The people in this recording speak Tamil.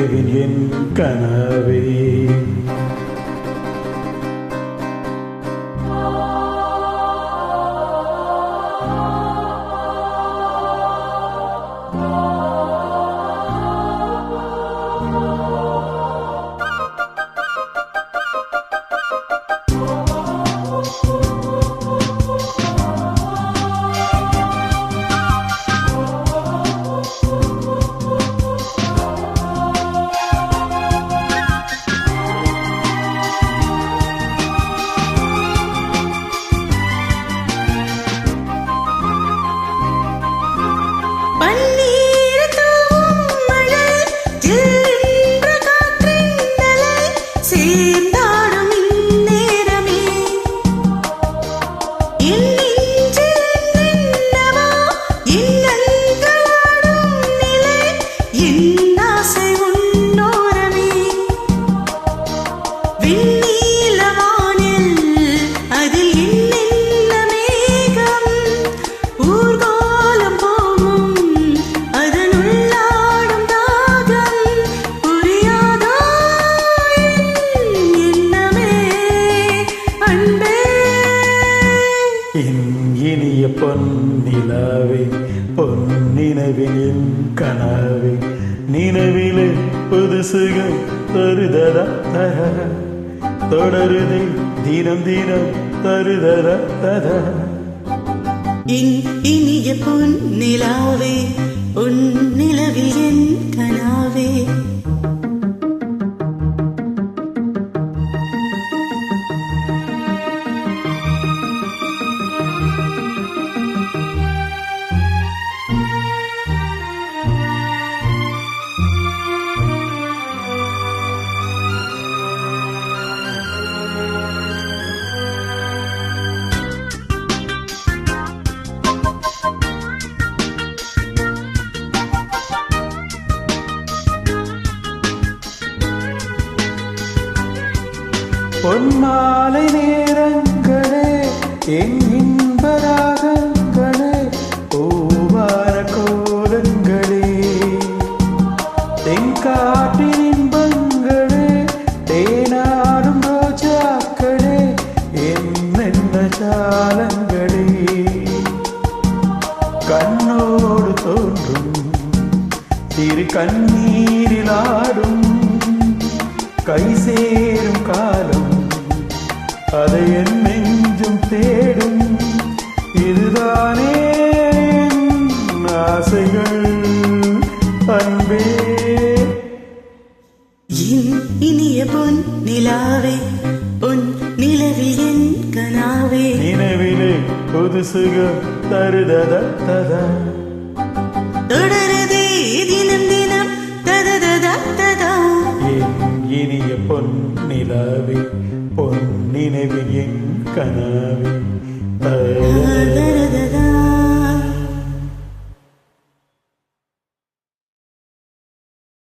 நினைவில் என் கனவே இனிய பொன்னிலாவே பொன்னினவின் கனவே நினைவிலே புதுசுகம் தருதரா தர தொடருதே தினம் தினம் தருதரா தர இனிய பொன்னிலாவே பொன்னிலவில் என் கனவே பொன்மாலை நேரங்களே என் இன்பராகங்களே பூவார கோலங்களே தென்காட்டின் இன்பங்களே தேனாடும் ரோஜாக்களே என்னென்ன ஜாலங்களே கண்ணோடு தோன்றும் திரு கண்ணீரில் ஆடும் கை சேரும் காலம் அதை என் நெஞ்சும் தேடும் இதுதானே ஆசைகள் அன்பே இனிய பொன் நிலாவே பொன் நிலவில் என் கனாவே நினைவிலே புதுசுகம் தருதத ததா தொடருதே தினம் தினம் தததத ததா இனிய பொன்னிலாவே பொன்னினவின் கனவே